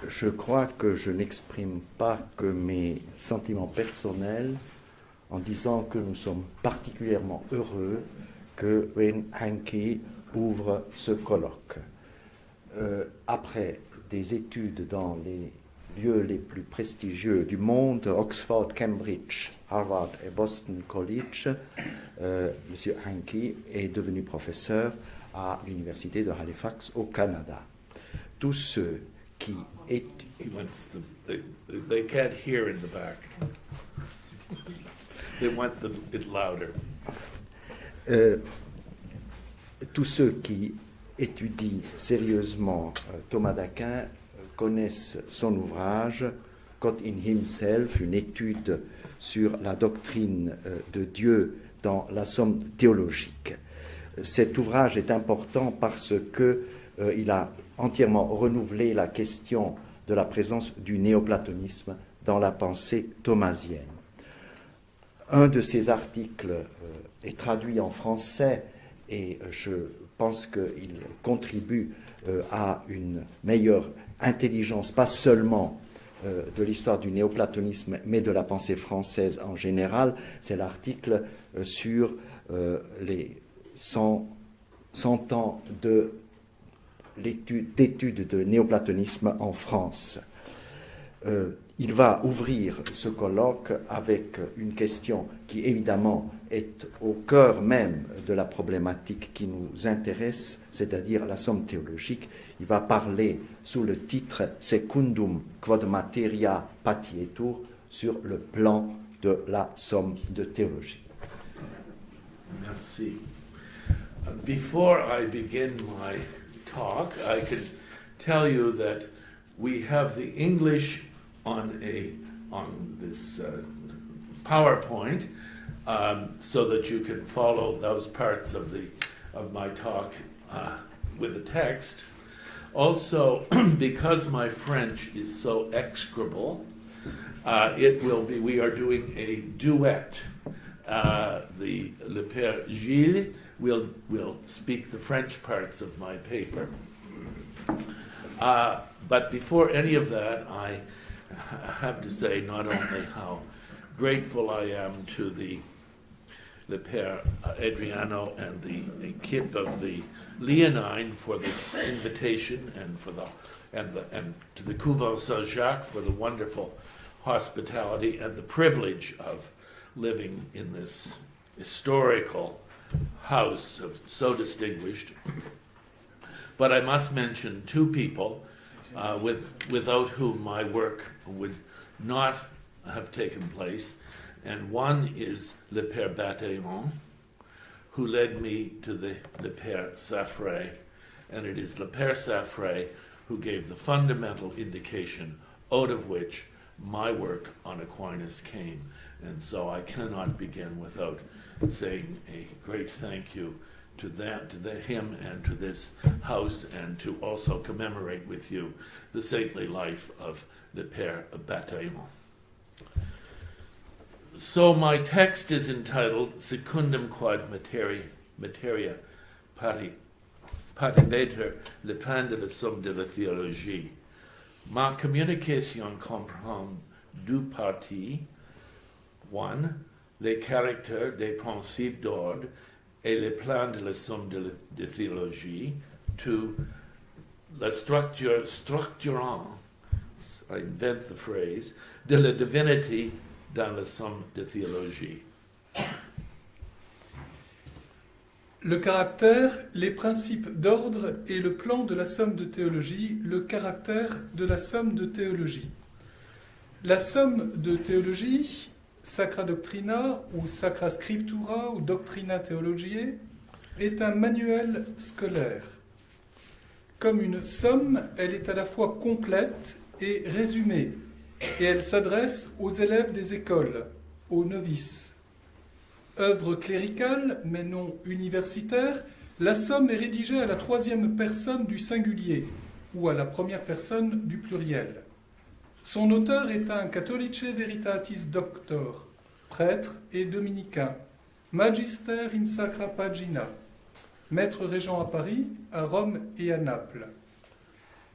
je crois que je n'exprime pas que mes sentiments personnels en disant que nous sommes particulièrement heureux que Wayne Hankey ouvre ce colloque. Après des études dans les lieux les plus prestigieux du monde, Oxford, Cambridge, Harvard et Boston College, M. Hankey est devenu professeur à l'université de Halifax au Canada. Tous ceux qui They can't hear in the back. They want it louder. Tous ceux qui étudient sérieusement Thomas d'Aquin connaissent son ouvrage God in Himself, une étude sur la doctrine de Dieu dans la Somme théologique. Cet ouvrage est important parce qu'il a entièrement renouvelé la question de la présence du néoplatonisme dans la pensée thomasienne. Un de ces articles est traduit en français et je pense qu'il contribue à une meilleure intelligence, pas seulement de l'histoire du néoplatonisme, mais de la pensée française en général. C'est l'article sur les 100 ans d'études de néoplatonisme en France. Il va ouvrir ce colloque avec une question qui évidemment est au cœur même de la problématique qui nous intéresse, c'est-à-dire la somme théologique. Il va parler sous le titre Secundum quod materia patietur, sur le plan de la somme de théologie. Merci. Before I begin my talk, I can tell you that we have the English on this PowerPoint, so that you can follow those parts of my talk with the text. Also, because my French is so execrable, we are doing a duet. Le Père Gilles will speak the French parts of my paper. But before any of that, I have to say not only how grateful I am to Le Père Adriano and the equipe of the Léonine for this invitation, and to the Couvent Saint-Jacques for the wonderful hospitality and the privilege of living in this historical house so distinguished. But I must mention two people without whom my work would not have taken place. And one is Le Père Bataillon, who led me to the Le Père Saffray. And it is Le Père Saffray who gave the fundamental indication out of which my work on Aquinas came. And so I cannot begin without saying a great thank you to him and to this house, and to also commemorate with you the saintly life of Le Père Bataillon. So my text is entitled Secundum quod materia patibeter le plan de la somme de la théologie. Ma communication comprend deux parties. One, les caractères des principes d'ordre et le plan de la somme de théologie. Two, la structure structurant, I invent the phrase, de la divinité dans la somme de théologie. Le caractère, les principes d'ordre et le plan de la somme de théologie, le caractère de la somme de théologie. La somme de théologie, Sacra Doctrina ou Sacra Scriptura ou Doctrina Theologiae, est un manuel scolaire. Comme une somme, elle est à la fois complète et résumée, et elle s'adresse aux élèves des écoles, aux novices. Œuvre cléricale, mais non universitaire, la somme est rédigée à la troisième personne du singulier, ou à la première personne du pluriel. Son auteur est un Catholice Veritatis Doctor, prêtre et dominicain, magister in sacra pagina, maître régent à Paris, à Rome et à Naples.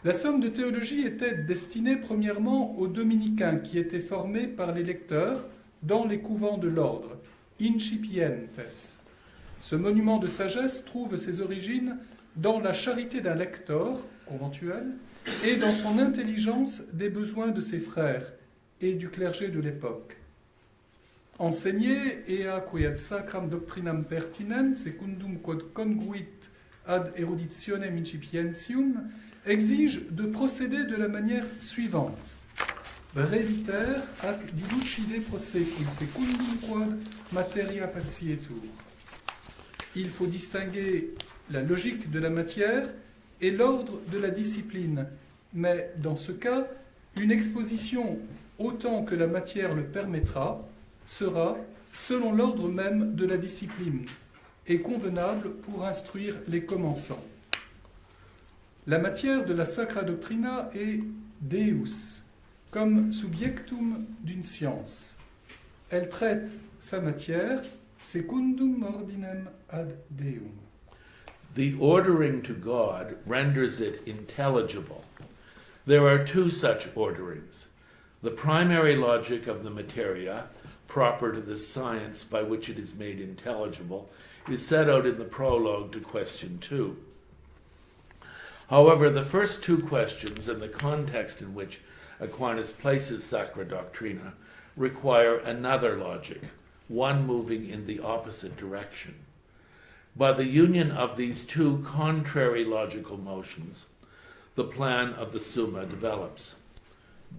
La somme de théologie était destinée premièrement aux Dominicains qui étaient formés par les lecteurs dans les couvents de l'ordre, incipientes. Ce monument de sagesse trouve ses origines dans la charité d'un lecteur conventuel et dans son intelligence des besoins de ses frères et du clergé de l'époque. Enseigner ea quod sacram doctrinam pertinent secundum quod congruit ad eruditionem incipientium exige de procéder de la manière suivante. Breviter ac dilucide prosecui secundum quod materia patietur. Il faut distinguer la logique de la matière et l'ordre de la discipline, mais dans ce cas, une exposition autant que la matière le permettra sera selon l'ordre même de la discipline et convenable pour instruire les commençants. La matière de la Sacra Doctrina est Deus, comme subjectum d'une science. Elle traite sa matière secundum ordinem ad Deum. The ordering to God renders it intelligible. There are two such orderings. The primary logic of the materia, proper to the science by which it is made intelligible, is set out in the prologue to question 2. However, the first two questions and the context in which Aquinas places Sacra Doctrina require another logic, one moving in the opposite direction. By the union of these two contrary logical motions, the plan of the Summa develops.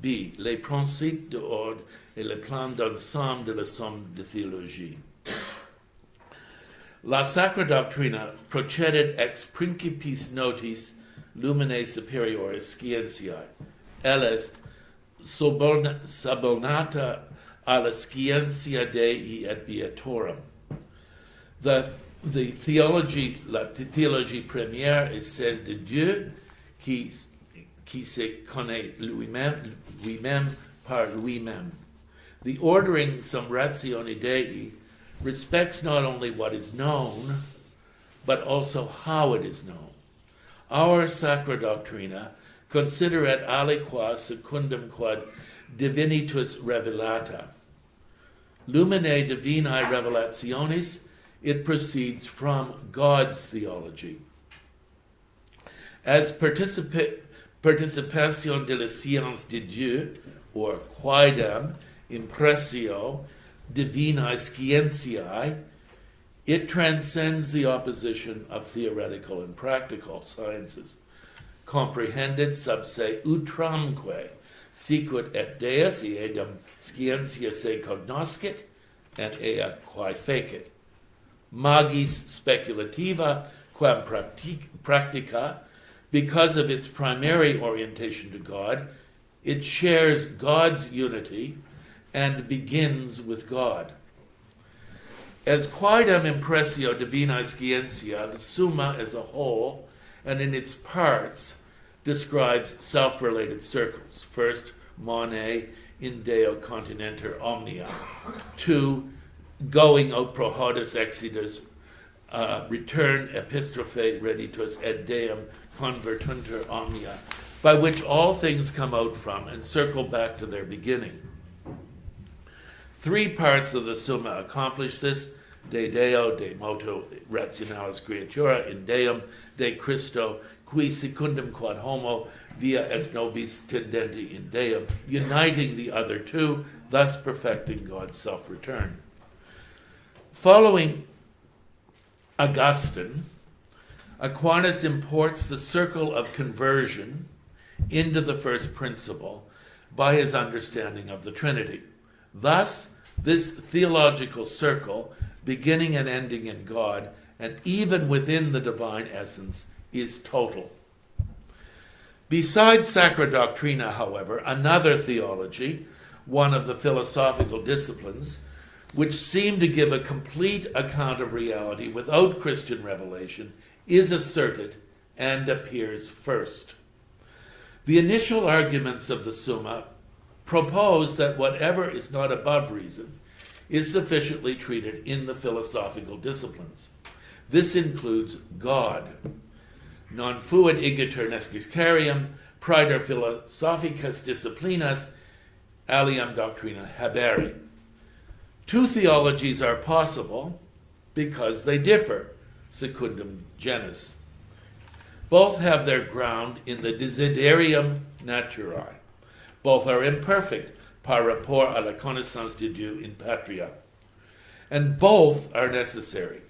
B. Les principes d'ordre et le plan d'ensemble de la Somme de Théologie. La Sacra Doctrina procedit ex principis notis lumine superioris scientiae, eles subordinata a la scientia Dei et Beatorum. La théologie première est celle de Dieu qui se connaît lui-même par lui-même. The ordering sum ratione Dei respects not only what is known, but also how it is known. Our Sacra Doctrina considerat aliqua secundum quod divinitus revelata. Lumine divinae revelationis, it proceeds from God's theology. As participation de la science de Dieu, or quaedam impressio divinae scientiae, it transcends the opposition of theoretical and practical sciences. Comprehended sub se utramque, sicut et Deus eadem scientia se cognoscit, and ea quae fecit. Magis speculativa quam practica, because of its primary orientation to God, it shares God's unity and begins with God. As quaedam impressio divinae scientia, the Summa as a whole and in its parts describes self-related circles. First, Mone in Deo continenter omnia. 2, going out pro hodus exodus, return epistrophe reditus et Deum convertuntur omnia, by which all things come out from and circle back to their beginning. 3 parts of the Summa accomplish this: De Deo, De motu rationalis creatura, in Deum, De Christo, qui secundum quod homo via est nobis tendenti in Deum, uniting the other 2, thus perfecting God's self-return. Following Augustine, Aquinas imports the circle of conversion into the first principle by his understanding of the Trinity. Thus, this theological circle, beginning and ending in God, and even within the divine essence, is total. Besides Sacra Doctrina, however, another theology, one of the philosophical disciplines, which seem to give a complete account of reality without Christian revelation, is asserted and appears first. The initial arguments of the Summa propose that whatever is not above reason is sufficiently treated in the philosophical disciplines. This includes God. Non fuit igitur nesciscarium, praeter philosophicas disciplinas aliam doctrina haberi. Two theologies are possible because they differ, secundum genus. Both have their ground in the desiderium naturae. Both are imperfect par rapport à la connaissance de Dieu in patria. And both are necessary.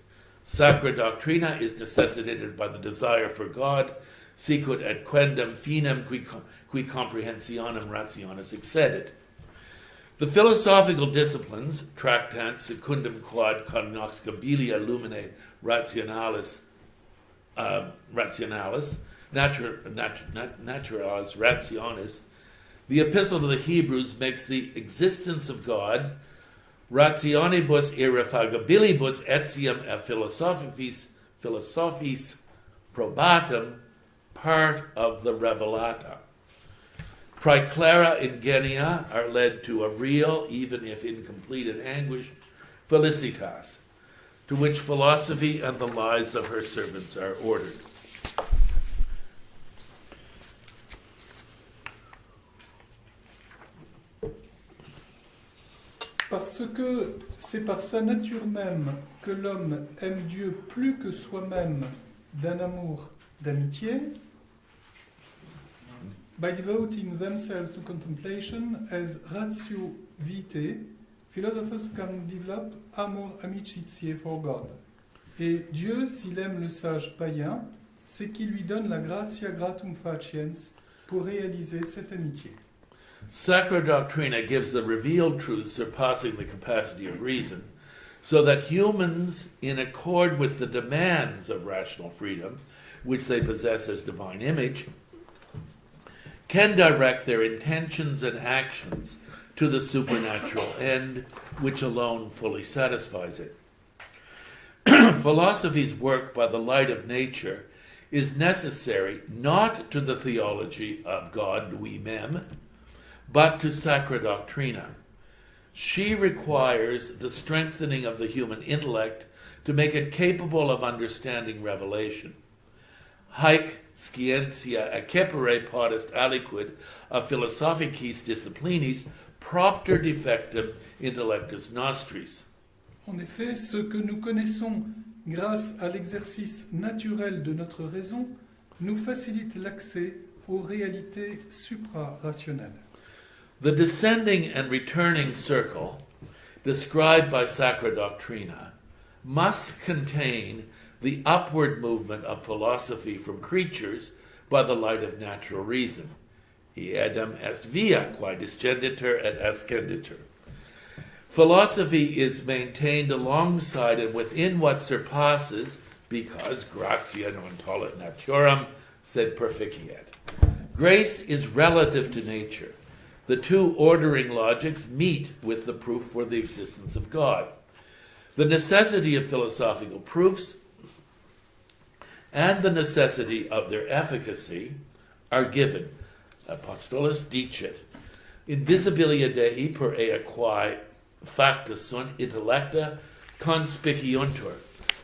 Sacra doctrina is necessitated by the desire for God, sicut et quendam finem qui comprehensionem rationis excedit. The philosophical disciplines, tractant secundum quad cognoscibilia lumine naturalis rationis, the epistle to the Hebrews makes the existence of God rationibus irrefragabilibus etiam et philosophiis probatum part of the revelata. Praeclara ingenia are led to a real, even if incomplete and anguish, felicitas, to which philosophy and the lives of her servants are ordered. Parce que c'est par sa nature même que l'homme aime Dieu plus que soi-même d'un amour d'amitié, by devoting themselves to contemplation as ratio vitae, philosophers can develop amor amicitiae for God. Et Dieu, s'il aime le sage païen, c'est qu'il lui donne la gratia gratum faciens pour réaliser cette amitié. Sacra doctrina gives the revealed truth surpassing the capacity of reason, so that humans, in accord with the demands of rational freedom, which they possess as divine image, can direct their intentions and actions to the supernatural end, which alone fully satisfies it. Philosophy's work by the light of nature is necessary not to the theology of God lui-même, but to Sacra Doctrina. She requires the strengthening of the human intellect to make it capable of understanding revelation. Haec scientia accepere potest aliquid a philosophicis disciplinis propter defectum intellectus nostris. En effet, ce que nous connaissons grâce à l'exercice naturel de notre raison nous facilite l'accès aux réalités supra-rationnelles. The descending and returning circle, described by Sacra Doctrina, must contain the upward movement of philosophy from creatures by the light of natural reason. Iedem est via quae descenditur et ascenditur. Philosophy is maintained alongside and within what surpasses, because gratia non tollit naturam, sed perficiet. Grace is relative to nature. The two ordering logics meet with the proof for the existence of God. The necessity of philosophical proofs and the necessity of their efficacy are given. Apostolos dicit, invisibilia Dei per ea quae facta sunt intellecta conspiciuntur,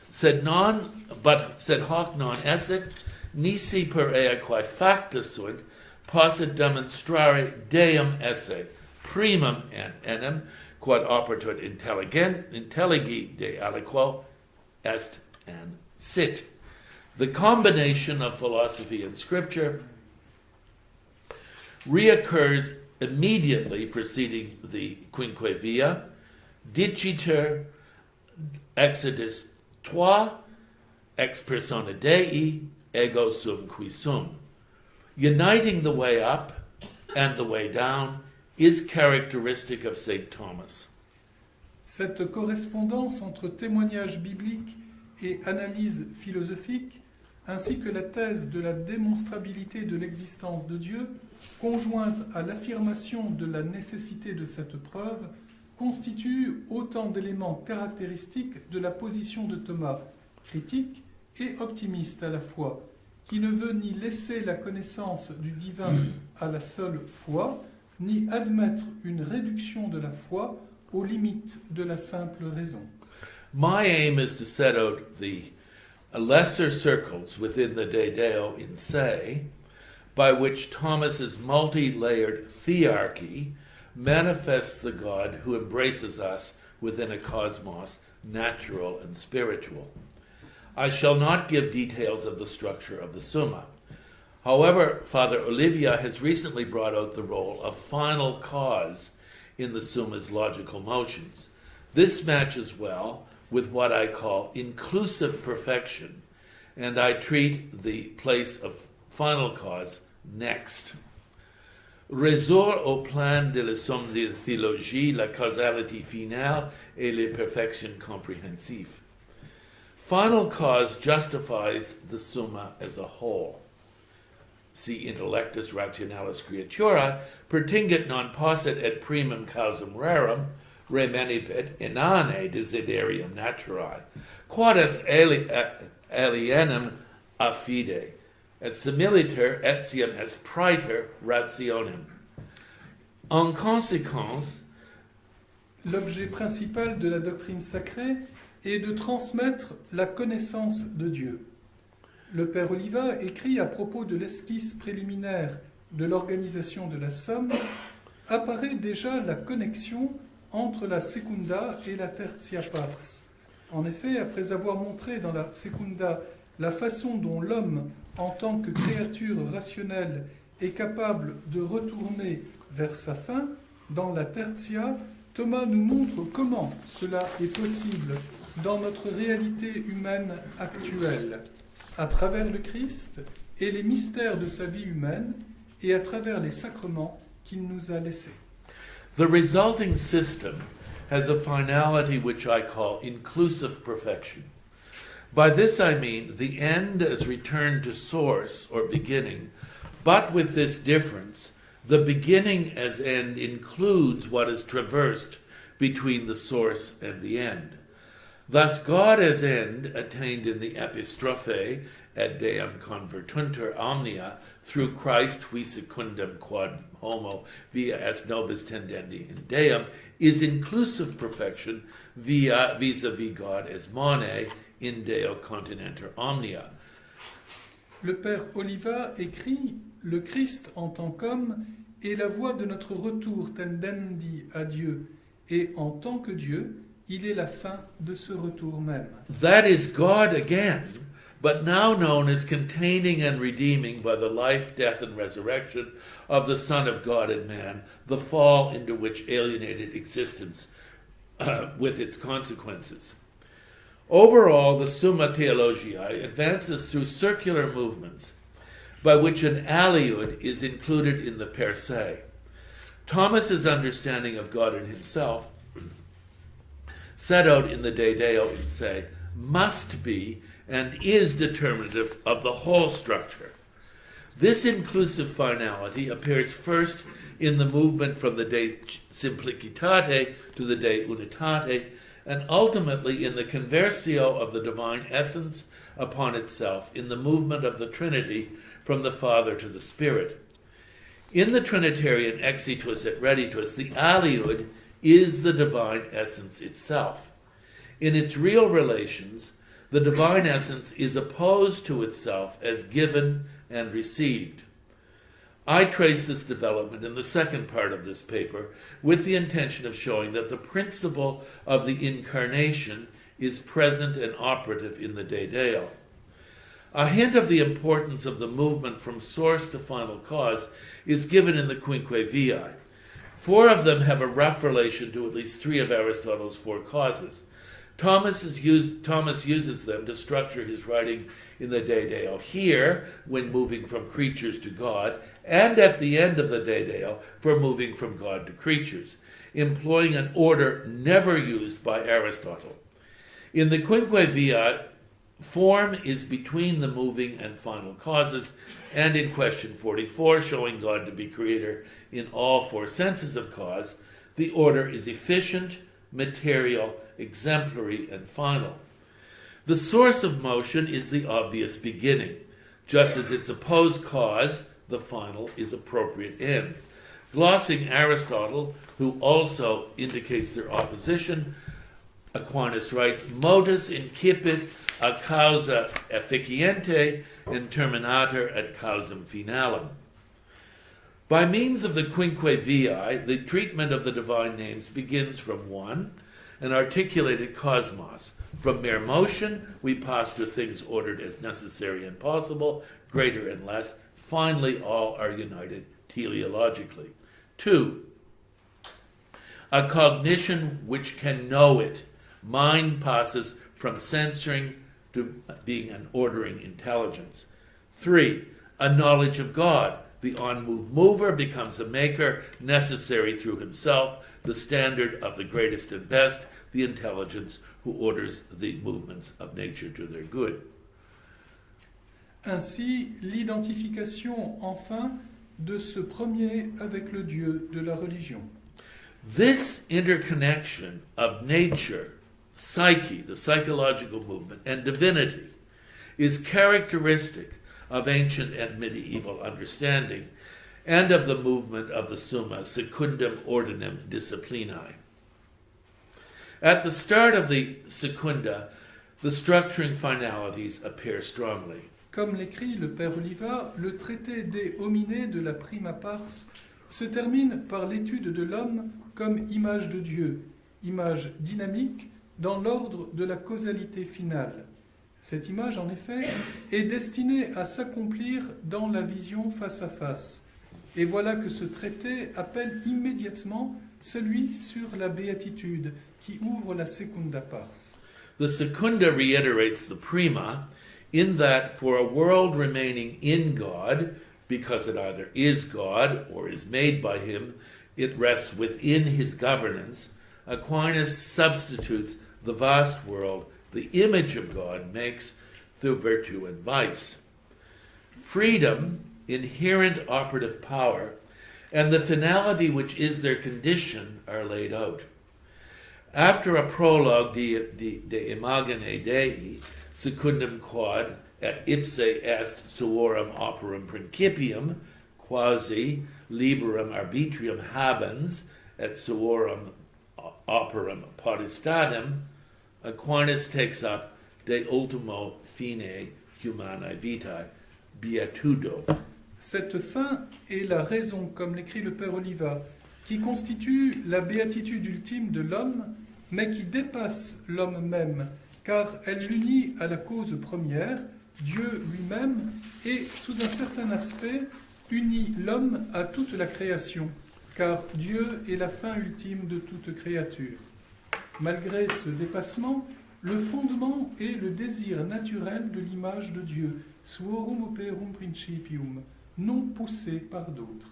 sed hoc non esset, nisi per ea quae facta sunt possit demonstrare Deum esse, primum enim, quod operatur intelligi de aliquo est and sit. The combination of philosophy and scripture reoccurs immediately preceding the quinque via, diciter exodus 3, ex persona Dei, ego sum qui sum. Uniting the way up and the way down is characteristic of St. Thomas. Cette correspondance entre témoignage biblique et analyse philosophique, ainsi que la thèse de la démonstrabilité de l'existence de Dieu, conjointe à l'affirmation de la nécessité de cette preuve, constitue autant d'éléments caractéristiques de la position de Thomas, critique et optimiste à la fois, qui ne veut ni laisser la connaissance du divin à la seule foi, ni admettre une réduction de la foi aux limites de la simple raison. My aim is to set out the lesser circles within the De Deo in se, by which Thomas's multi-layered thearchy manifests the God who embraces us within a cosmos, natural and spiritual. I shall not give details of the structure of the Summa. However, Father Oliva has recently brought out the role of final cause in the Summa's logical motions. This matches well with what I call inclusive perfection, and I treat the place of final cause next. Ressort au plan de la Somme de Théologie la causalité finale et les perfections compréhensives. Final cause justifies the Summa as a whole. Si intellectus rationalis creatura pertingit non posset et primum causum rerum remanipit inane desiderium naturae, quod est alienum a fide, et similiter etiam est praeter rationem. En conséquence, l'objet principal de la doctrine sacrée est de transmettre la connaissance de Dieu. Le Père Oliva écrit à propos de l'esquisse préliminaire de l'organisation de la Somme, apparaît déjà la connexion entre la secunda et la tertia pars. En effet, après avoir montré dans la secunda la façon dont l'homme, en tant que créature rationnelle, est capable de retourner vers sa fin, dans la tertia, Thomas nous montre comment cela est possible dans notre réalité humaine actuelle, à travers le Christ et les mystères de sa vie humaine et à travers les sacrements qu'il nous a laissés. the resulting system has a finality which I call inclusive perfection. By this I mean the end as return to source or beginning, but with this difference, the beginning as end includes what is traversed between the source and the end. Thus God as end, attained in the epistrophe, et Deum convertuntur omnia, through Christ qui secundum quod homo via est nobis tendendi in Deum, is inclusive perfection vis-à-vis God as mone in Deo continenter omnia. Le Père Oliva écrit « Le Christ en tant qu'homme est la voie de notre retour tendendi à Dieu, et en tant que Dieu, il est la fin de ce retour même. » That is God again, but now known as containing and redeeming by the life, death, and resurrection of the Son of God and man, the fall into which alienated existence with its consequences. Overall, the Summa Theologiae advances through circular movements by which an aliud is included in the per se. Thomas's understanding of God and himself, set out in the De Deo in se, must be and is determinative of the whole structure. This inclusive finality appears first in the movement from the De Simplicitate to the De Unitate, and ultimately in the conversio of the divine essence upon itself, in the movement of the Trinity from the Father to the Spirit. In the Trinitarian exitus et reditus, the aliud is the divine essence itself. In its real relations, the divine essence is opposed to itself as given and received. I trace this development in the second part of this paper with the intention of showing that the principle of the incarnation is present and operative in the De Deo. A hint of the importance of the movement from source to final cause is given in the Quinque Viae. 4 of them have a rough relation to at least 3 of Aristotle's 4 causes. Thomas uses them to structure his writing in the De Deo here, when moving from creatures to God, and at the end of the De Deo for moving from God to creatures, employing an order never used by Aristotle. In the Quinque Viae, form is between the moving and final causes, and in question 44, showing God to be creator in all 4 senses of cause, the order is efficient, material, exemplary, and final. The source of motion is the obvious beginning, just as its opposed cause, the final, is appropriate end. Glossing Aristotle, who also indicates their opposition, Aquinas writes, modus incipit a causa efficiente and terminator ad causam finalem. By means of the quinque viae, the treatment of the divine names begins from one, an articulated cosmos. From mere motion, we pass to things ordered as necessary and possible, greater and less. Finally, all are united teleologically. 2. A cognition which can know it. Mind passes from censoring to being an ordering intelligence. 3. A knowledge of God. The unmoved mover becomes a maker, necessary through himself, the standard of the greatest and best, the intelligence who orders the movements of nature to their good. Ainsi, l'identification, enfin, de ce premier avec le Dieu de la religion. This interconnection of nature, psyche, the psychological movement, and divinity is characteristic of ancient and medieval understanding and of the movement of the Summa Secundum Ordinem Disciplinae. At the start of the Secunda, the structuring finalities appear strongly. Comme l'écrit le Père Oliva, le traité des hominés de la prima pars se termine par l'étude de l'homme comme image de Dieu, image dynamique dans l'ordre de la causalité finale. Cette image, en effet, est destinée à s'accomplir dans la vision face à face. Et voilà que ce traité appelle immédiatement celui sur la béatitude qui ouvre la secunda pars. The Secunda reiterates the prima in that for a world remaining in God, because it either is God or is made by him, it rests within his governance. Aquinas substitutes the vast world, the image of God, makes through virtue and vice. Freedom, inherent operative power, and the finality which is their condition are laid out. After a prologue de imagine Dei, secundum quod et ipse est suorum operum principium, quasi liberum arbitrium habens et suorum operum potestatem, Aquinas takes up de ultimo fine humanae vitae, beatudo. Cette fin est la raison, comme l'écrit le Père Oliva, qui constitue la béatitude ultime de l'homme, mais qui dépasse l'homme même, car elle l'unit à la cause première, Dieu lui-même, et sous un certain aspect, unit l'homme à toute la création, car Dieu est la fin ultime de toute créature. Malgré ce dépassement, le fondement est le désir naturel de l'image de Dieu, suorum operum principium, non poussé par d'autres.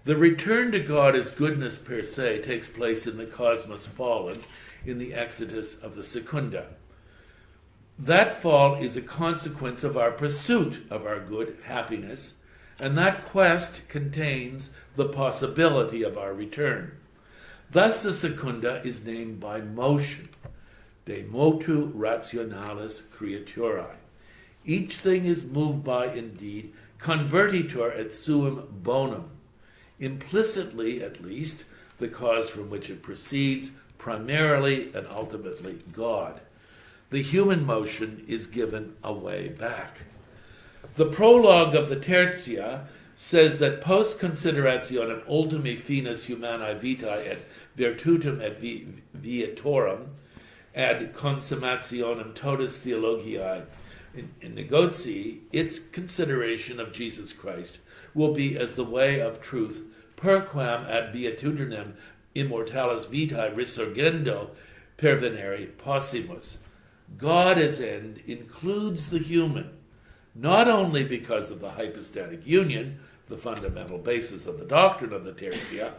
The return to God as goodness per se takes place in the cosmos fallen, in the exodus of the Secunda. That fall is a consequence of our pursuit of our good happiness, and that quest contains the possibility of our return. Thus the Secunda is named by motion, de motu rationalis creaturae. Each thing is moved by, indeed, convertitur et suum bonum, implicitly at least, the cause from which it proceeds, primarily and ultimately God. The human motion is given a way back. The prologue of the Tertia says that post considerationem ultimi finis humanae vitae et virtutum et viatorum ad consummationem totus theologiae in negotii, its consideration of Jesus Christ will be as the way of truth, per quam ad beatitudinem immortalis vitae resurgendo pervenere possimus. God as end includes the human, not only because of the hypostatic union, the fundamental basis of the doctrine of the Tertia,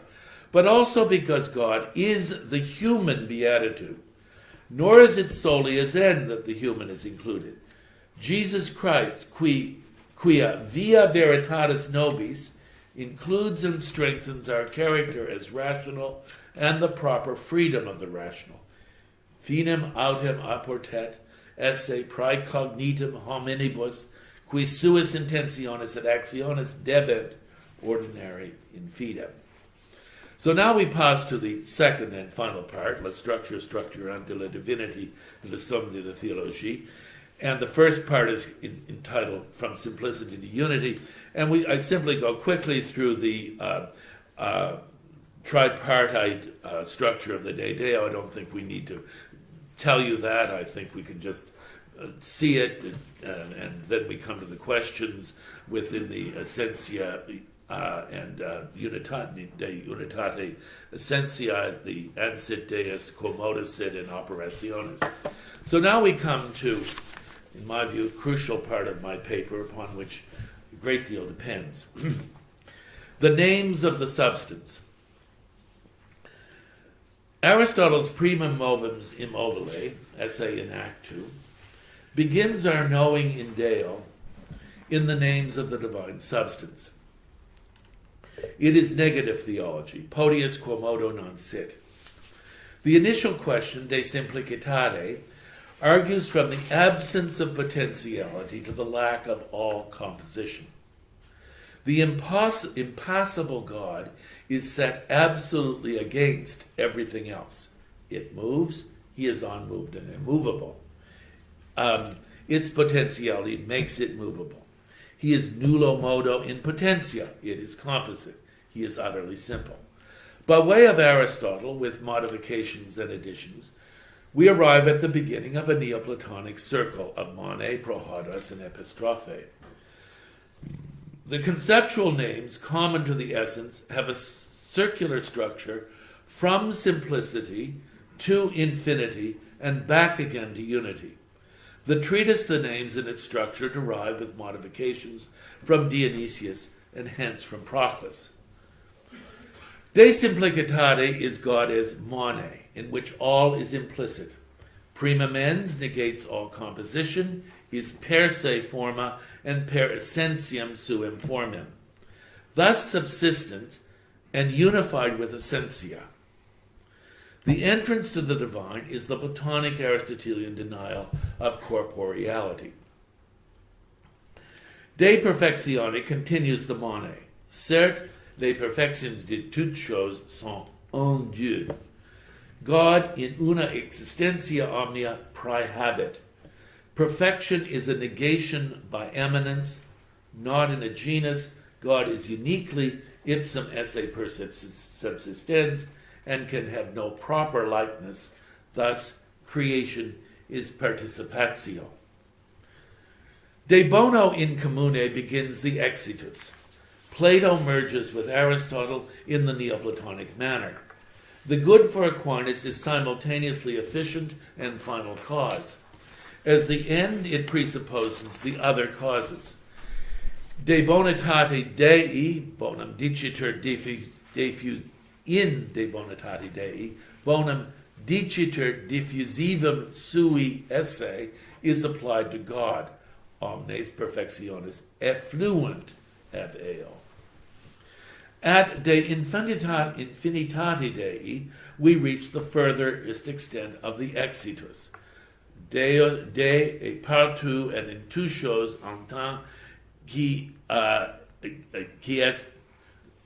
but also because God is the human beatitude. Nor is it solely as end that the human is included. Jesus Christ, quia via veritatis nobis, includes and strengthens our character as rational and the proper freedom of the rational. Finem autem apportet esse praecognitum hominibus, qui suis intentionis et actionis debent ordinari in fidem. So now we pass to the second and final part, la structure structurante la divinity de la Somme de Théologie. And the first part is entitled From Simplicity to Unity. And I simply go quickly through the tripartite structure of the De Deo. I don't think we need to tell you that. I think we can just see it, and then we come to the questions within the Essentia and Unitate Essentia, the Ansit Deus, Quomoda Sit, and Operationis. So now we come to, in my view, a crucial part of my paper upon which a great deal depends. The names of the substance. Aristotle's Primum Movens Immobile, essay in Act 2, begins our knowing in Deo in the names of the divine substance. It is negative theology, podius quomodo non sit. The initial question, de simplicitate, argues from the absence of potentiality to the lack of all composition. The impassible God is set absolutely against everything else. It moves, he is unmoved and immovable. Its potentiality makes it movable. He is nullo modo in potentia. It is composite. He is utterly simple. By way of Aristotle, with modifications and additions, we arrive at the beginning of a Neoplatonic circle of mone, prohodos, and epistrophe. The conceptual names common to the essence have a circular structure from simplicity to infinity and back again to unity. The treatise, the names in its structure derive with modifications from Dionysius and hence from Proclus. De simplicitate is God as mone, in which all is implicit. Prima mens negates all composition, is per se forma, and per essentiam suum formam. Thus subsistent and unified with essentia. The entrance to the divine is the Platonic Aristotelian denial of corporeality. De perfectione continues the mone. Certes, les perfections de toutes choses sont en Dieu. God in una existentia omnia praehabit. Perfection is a negation by eminence, not in a genus. God is uniquely ipsum esse per subsistens, and can have no proper likeness. Thus, creation is participatio. De bono in commune begins the exitus. Plato merges with Aristotle in the Neoplatonic manner. The good for Aquinas is simultaneously efficient and final cause. As the end, it presupposes the other causes. De bonitate Dei, bonum dicitur diffus in de bonitate Dei, bonum dicitur diffusivum sui esse, is applied to God. Omnes perfectionis effluent ab eo. At de infinitate Dei, we reach the furthest extent of the exitus. Deo, de et partout and in toutes choses en temps qui est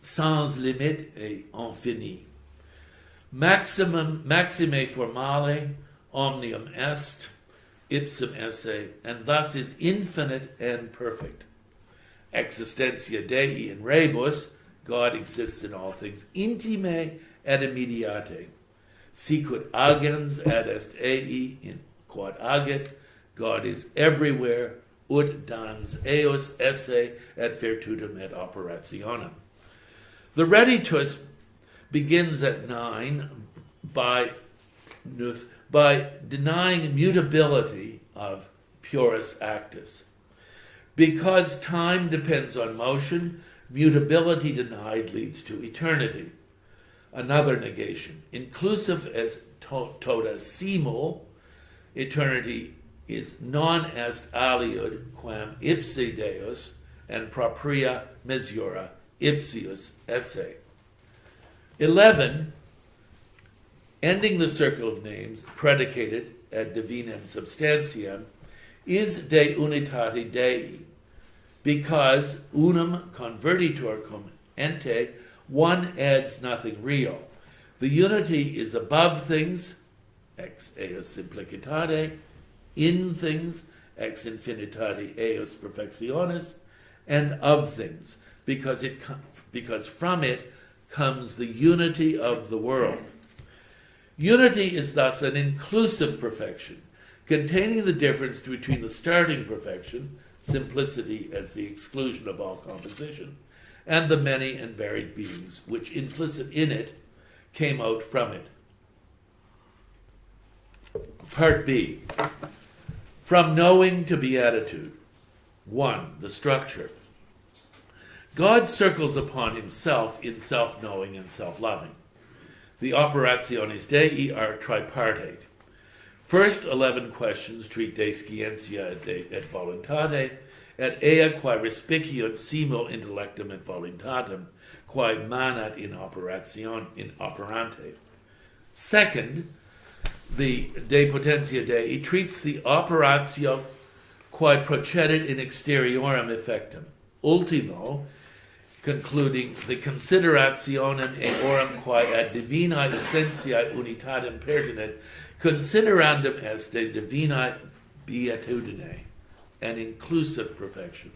sans limite et infini. Maxime formale, omnium est, ipsum esse, and thus is infinite and perfect. Existentia Dei in rebus, God exists in all things, intime et immediate. Sicut agens ad est ei in quod agit, God is everywhere, ut dans eos esse et virtutum et operationem. The reditus begins at 9 by denying mutability of purus actus. Because time depends on motion, mutability denied leads to eternity. Another negation, inclusive as tota simul, eternity is non est aliud quam ipsi Deus and propria mesura ipsius esse. 11, ending the circle of names predicated ad divinem substantiam, is de unitate Dei, because unum convertitur cum ente, one adds nothing real. The unity is above things, ex eo simplicitate, in things, ex infinitate eius perfectionis, and of things, because from it comes the unity of the world. Unity is thus an inclusive perfection, containing the difference between the starting perfection, simplicity as the exclusion of all composition, and the many and varied beings which, implicit in it, came out from it. Part B. From knowing to beatitude. 1. The structure. God circles upon himself in self-knowing and self-loving. The operationes Dei are tripartite. First 11 questions treat de scientia et voluntate, et ea quae respiciunt simul intellectum et voluntatem, quae manat in operante. Second, the De Potentia Dei treats the operatio quae procedit in exteriorem effectum. Ultimo, concluding the considerationem eorum quae ad divinae essentiae unitatem pertinet, considerandum est de divinae beatitudine, an inclusive perfection.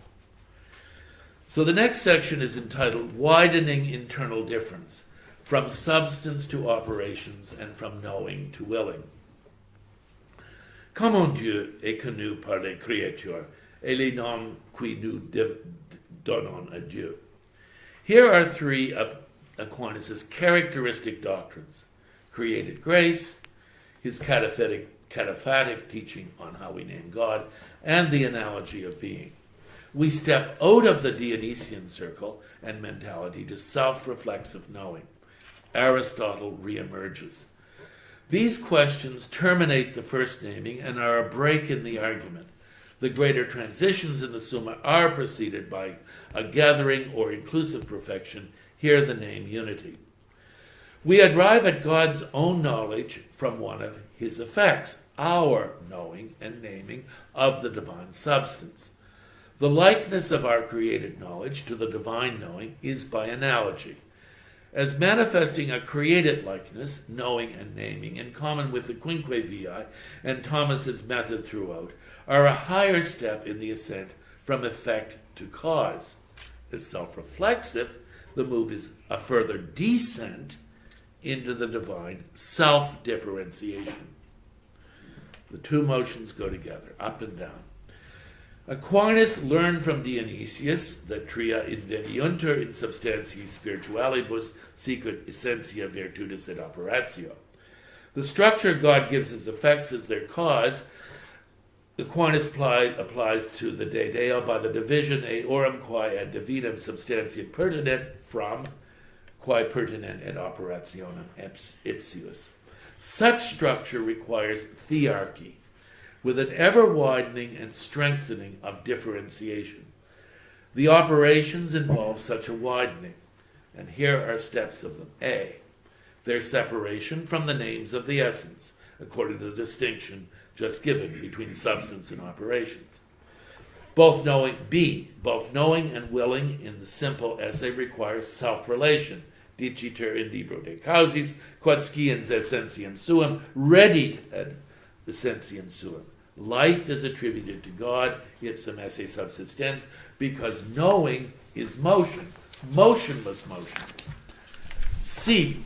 So the next section is entitled Widening Internal Difference, from substance to operations and from knowing to willing. Comment Dieu est connu par les créatures et les noms qui nous donnons à Dieu. Here are three of Aquinas' characteristic doctrines: created grace, his cataphatic teaching on how we name God, and the analogy of being. We step out of the Dionysian circle and mentality to self-reflexive knowing. Aristotle reemerges. These questions terminate the first naming and are a break in the argument. The greater transitions in the Summa are preceded by a gathering or inclusive perfection, here the name unity. We arrive at God's own knowledge from one of his effects, our knowing and naming of the divine substance. The likeness of our created knowledge to the divine knowing is by analogy. As manifesting a created likeness, knowing and naming, in common with the Quinque Viae and Thomas's method throughout, are a higher step in the ascent from effect to cause. As self-reflexive, the move is a further descent into the divine self-differentiation. The two motions go together, up and down. Aquinas learned from Dionysius that tria inveniuntur in substantiae spiritualibus sicut essentia virtutis et operatio. The structure God gives his effects as their cause, Aquinas applies to the De Deo by the division eorum quae ad divinam substantia pertinent from quae pertinent et operationem ipsius. Such structure requires thearchy, with an ever-widening and strengthening of differentiation. The operations involve such a widening, and here are steps of them. A, their separation from the names of the essence, according to the distinction just given between substance and operations. B, both knowing and willing in the simple essay requires self-relation. Diciter in libro de causis, quod sciens essentiam suum, redit ad essentiam suum. Life is attributed to God, ipsum esse subsistens, because knowing is motion, motionless motion. C,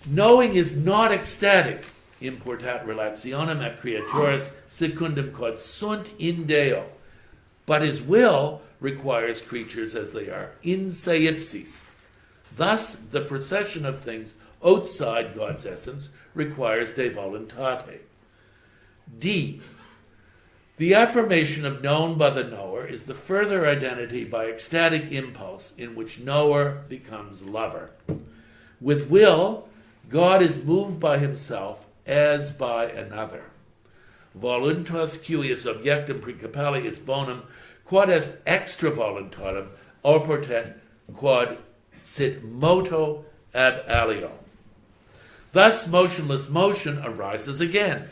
knowing is not ecstatic. Importat relationem et creaturas secundum quod sunt in Deo, but his will requires creatures as they are, in se ipsis. Thus, the procession of things outside God's essence requires de voluntate. D, the affirmation of known by the knower is the further identity by ecstatic impulse in which knower becomes lover. With will, God is moved by himself as by another. Voluntas cuius objectum precapali is bonum, quod est extra voluntatem, oportet quod sit moto ab alio. Thus motionless motion arises again.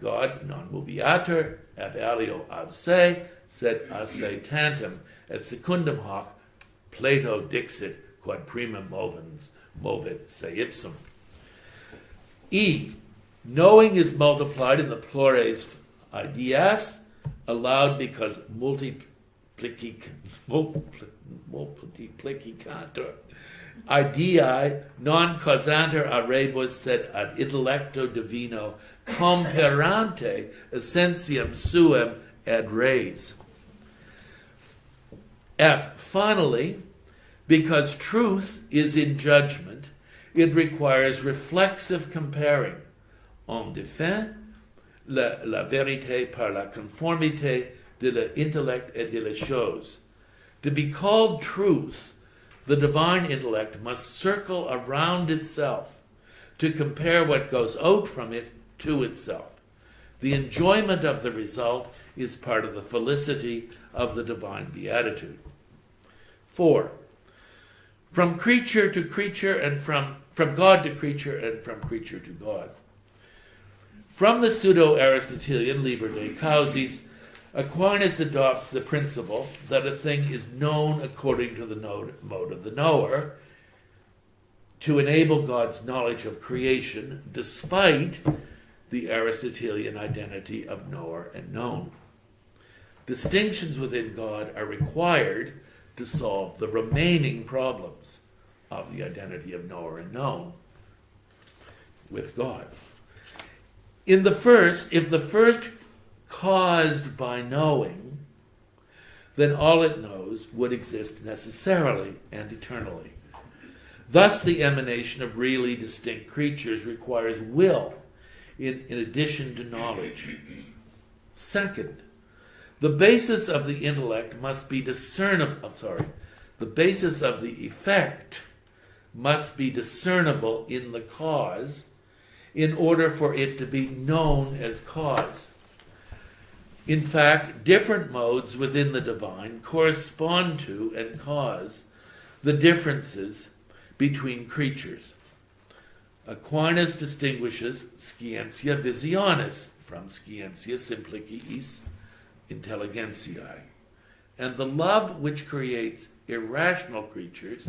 God non moviatur ab alio ab se, sed a se tantum, et secundum hoc Plato dixit quod prima movit se ipsum. E, knowing is multiplied in the plures ideas, allowed because multiplicator ideae non causanter a rebus sed ad intellecto divino comperante essentiam suem ad res. F. Finally, because truth is in judgment, it requires reflexive comparing. En défait, la vérité par la conformité de l'intellect et de la chose. To be called truth, the divine intellect must circle around itself to compare what goes out from it to itself. The enjoyment of the result is part of the felicity of the divine beatitude. 4. From creature to creature and from God to creature and from creature to God. From the pseudo-Aristotelian liber de causis, Aquinas adopts the principle that a thing is known according to the mode of the knower to enable God's knowledge of creation despite the Aristotelian identity of knower and known. Distinctions within God are required to solve the remaining problems of the identity of knower and known with God. If the first caused by knowing, then all it knows would exist necessarily and eternally. Thus, the emanation of really distinct creatures requires will in addition to knowledge. Second, the basis of the intellect must be discernible. The basis of the effect must be discernible in the cause in order for it to be known as cause. In fact, different modes within the divine correspond to and cause the differences between creatures. Aquinas distinguishes scientia visionis from scientia simpliciis intelligentiae, and the love which creates irrational creatures,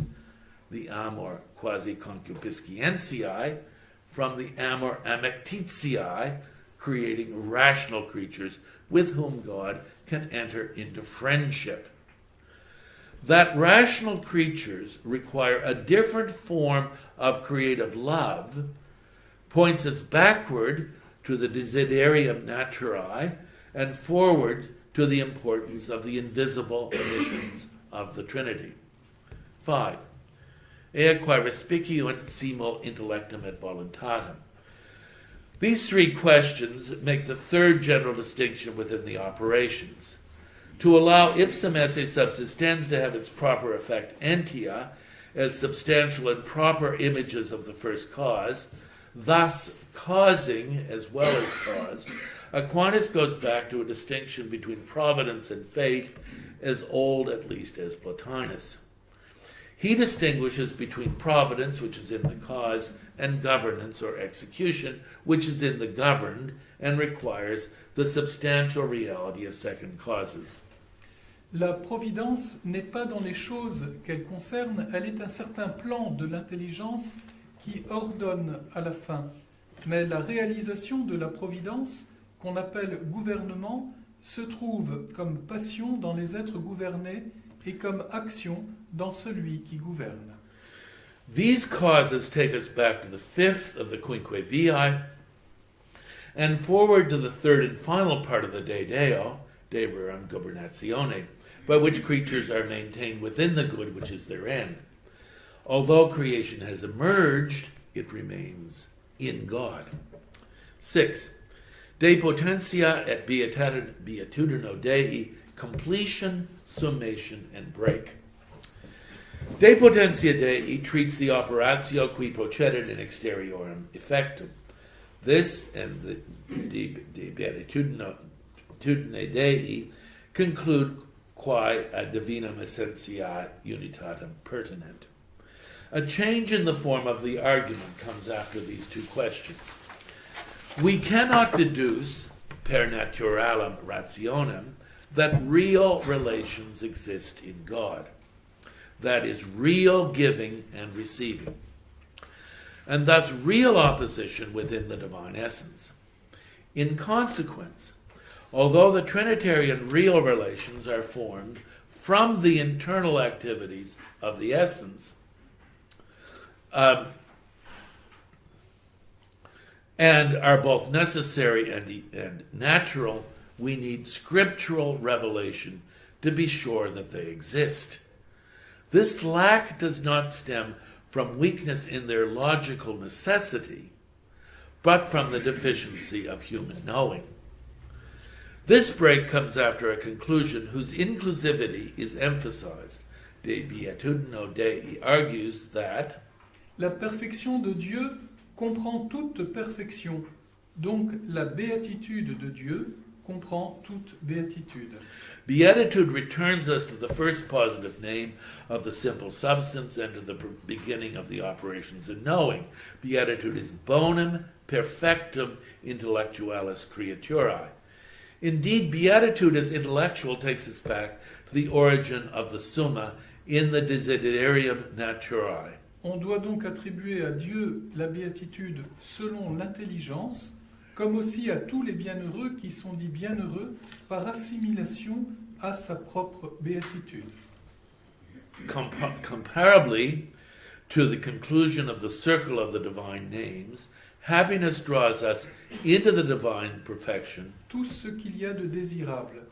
the amor quasi concupiscentiae, from the amor amictitiae, creating rational creatures with whom God can enter into friendship. That rational creatures require a different form of creative love points us backward to the desiderium naturae and forward to the importance of the invisible missions of the Trinity. 5. Ea quae respiciunt simul intellectum et voluntatem. These three questions make the third general distinction within the operations. To allow ipsum esse subsistens to have its proper effect entia, as substantial and proper images of the first cause, thus causing as well as caused, Aquinas goes back to a distinction between providence and fate as old at least as Plotinus. He distinguishes between providence, which is in the cause, and governance or execution, which is in the governed and requires the substantial reality of second causes. La providence n'est pas dans les choses qu'elle concerne, elle est un certain plan de l'intelligence qui ordonne à la fin. Mais la réalisation de la providence, qu'on appelle gouvernement, se trouve comme passion dans les êtres gouvernés et comme action dans celui qui gouverne. These causes take us back to the fifth of the Quinque Viae and forward to the third and final part of the De Deo, De Rerum Gubernatione, by which creatures are maintained within the good which is their end. Although creation has emerged, it remains in God. 6. De potentia et beatitudino Dei, completion, summation, and break. De potentia Dei treats the operatio qui procedit in exteriorum effectum. This and the De beatitudine Dei conclude quae ad divinum essentiae unitatem pertinent. A change in the form of the argument comes after these two questions. We cannot deduce per naturalem rationem that real relations exist in God. That is, real giving and receiving, and thus real opposition within the divine essence. In consequence, Although the Trinitarian real relations are formed from the internal activities of the essence, and are both necessary and natural, we need scriptural revelation to be sure that they exist. This lack does not stem from weakness in their logical necessity, but from the deficiency of human knowing. This break comes after a conclusion whose inclusivity is emphasized. De Beatitudine Dei argues that la perfection de Dieu comprend toute perfection, donc la béatitude de Dieu comprend toute béatitude. Beatitude returns us to the first positive name of the simple substance and to the beginning of the operations in knowing. Beatitude is bonum perfectum intellectualis creaturae. Indeed, beatitude as intellectual takes us back to the origin of the summa in the desiderium naturae. On doit donc attribuer à Dieu la béatitude selon l'intelligence, comme aussi à tous les bienheureux qui sont dits bienheureux par assimilation à sa propre béatitude. Comparably to the conclusion of the circle of the divine names, happiness draws us into the divine perfection. Tout ce qu'il y a de désirable,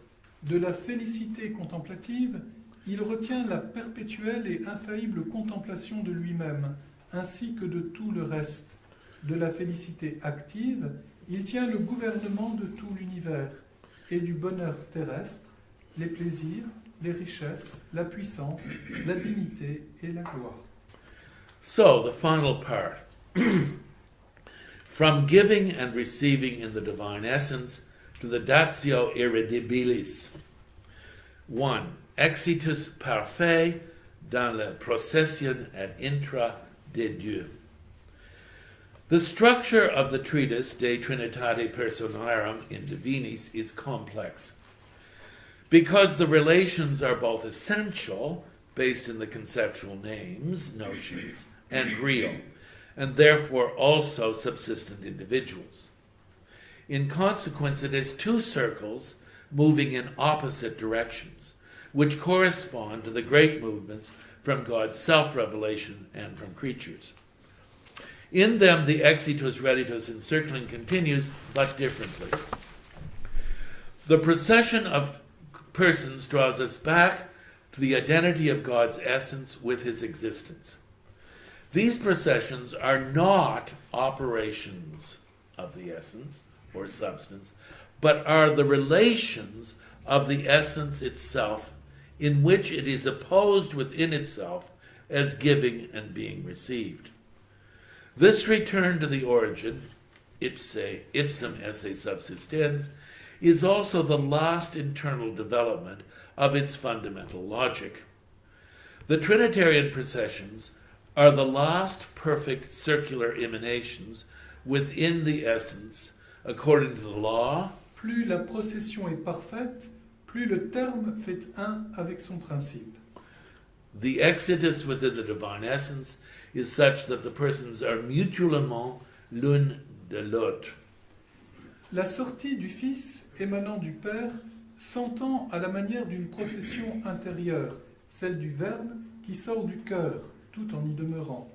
de la félicité contemplative, il retient la perpétuelle et infaillible contemplation de lui-même, ainsi que de tout le reste. De la félicité active, il tient le gouvernement de tout l'univers, et du bonheur terrestre, les plaisirs, les richesses, la puissance, la dignité et la gloire. So, the final part. From giving and receiving in the divine essence to the datio irredibilis. 1. Exitus parfait dans la procession ad intra de Dieu. The structure of the treatise De Trinitate Personarum in Divinis is complex, because the relations are both essential, based in the conceptual names, notions, and real, and therefore also subsistent individuals. In consequence, it is two circles moving in opposite directions, which correspond to the great movements from God's self-revelation and from creatures. In them, the exitus reditus encircling continues, but differently. The procession of persons draws us back to the identity of God's essence with his existence. These processions are not operations of the essence or substance, but are the relations of the essence itself, in which it is opposed within itself as giving and being received. This return to the origin, ipsum esse subsistens, is also the last internal development of its fundamental logic. The Trinitarian processions are the last perfect circular emanations within the essence, according to the law. Plus la procession est parfaite, plus le terme fait un avec son principe. The exitus within the divine essence is such that the persons are mutuellement l'un de l'autre. La sortie du Fils émanant du Père s'entend à la manière d'une procession intérieure, celle du Verbe qui sort du cœur, tout en y demeurant.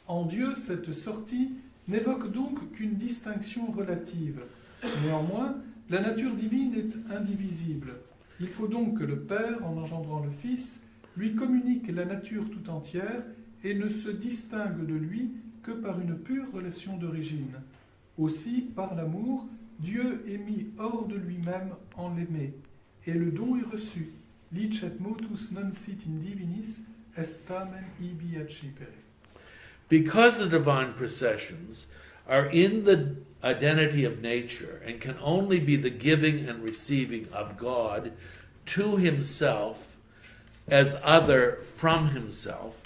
En Dieu, cette sortie n'évoque donc qu'une distinction relative. Néanmoins, la nature divine est indivisible. Il faut donc que le Père, en engendrant le Fils, lui communique la nature tout entière et ne se distingue de lui que par une pure relation d'origine. Aussi, par l'amour, Dieu est mis hors de lui-même en l'aimé, et le don est reçu. Licet motus non sit in divinis, est tamen ibi accipere. Because the divine processions are in the identity of nature and can only be the giving and receiving of God to himself as other from himself,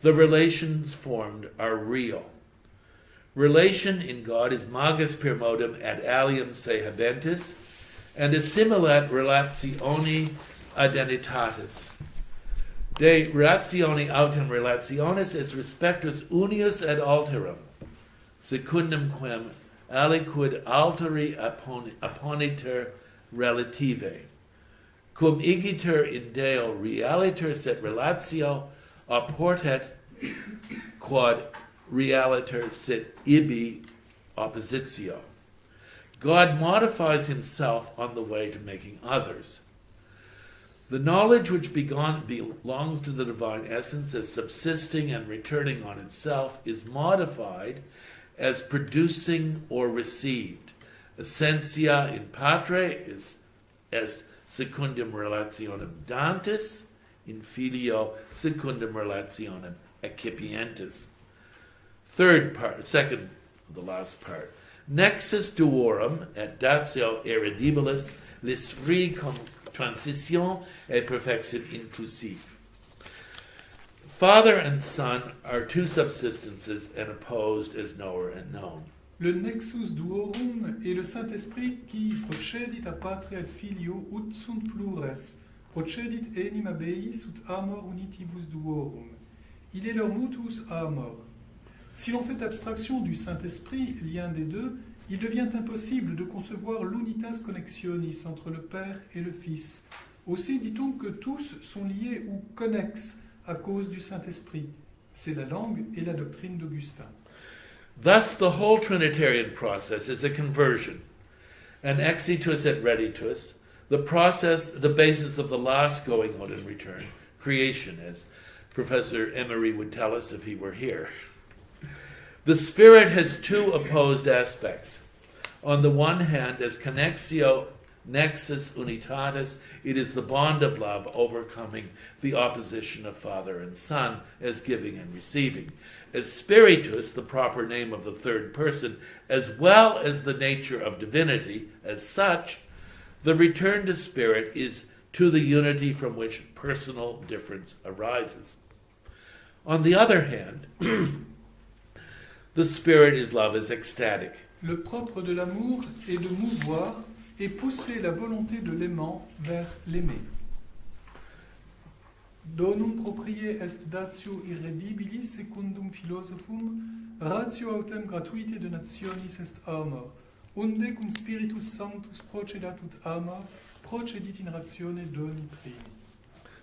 the relations formed are real. Relation in God is magis per modum ad alium se habentis, and is similat relatione identitatis. De relatione autem relationis est respectus unius ad alterum, secundum quem aliquid alteri apponiter relative. Cum igiter in Deo realiter set relatio apportet quod realiter sit ibi oppositio. God modifies himself on the way to making others. The knowledge which belongs to the divine essence as subsisting and returning on itself is modified as producing or received. Essentia in patre is est secundum relationem dantis, in filio secundum relationem accipientis. Third part, second, the last part. Nexus duorum et datio irredibilis, l'esprit comme transition et perfection inclusive. Father and Son are two subsistences and opposed as knower and known. Le nexus duorum est le Saint-Esprit qui procedit a patre et filio ut sunt plures, procedit enim abeis ut amor unitibus duorum. Il est leur mutus amor. Si l'on fait abstraction du Saint-Esprit, lien des deux, il devient impossible de concevoir l'unitas connexionis entre le Père et le Fils. Aussi dit-on que tous sont liés ou connexes à cause du Saint-Esprit. C'est la langue et la doctrine d'Augustin. Thus the whole Trinitarian process is a conversion, an exitus et reditus, the process, the basis of the last going out and return, creation, as Professor Emery would tell us if he were here. The Spirit has two opposed aspects. On the one hand, as connexio nexus unitatis, it is the bond of love overcoming the opposition of Father and Son as giving and receiving. As Spiritus, the proper name of the third person, as well as the nature of divinity as such, the return to Spirit is to the unity from which personal difference arises. On the other hand, the Spirit is love is ecstatic. Le propre de l'amour est de mouvoir et pousser la volonté de l'aimant vers l'aimer. Donum proprie est datio irredibilis secundum philosophum, ratio autem gratuite de nationis est amor, unde cum Spiritus Sanctus procedat ut amor, procedit in ratione doni primi.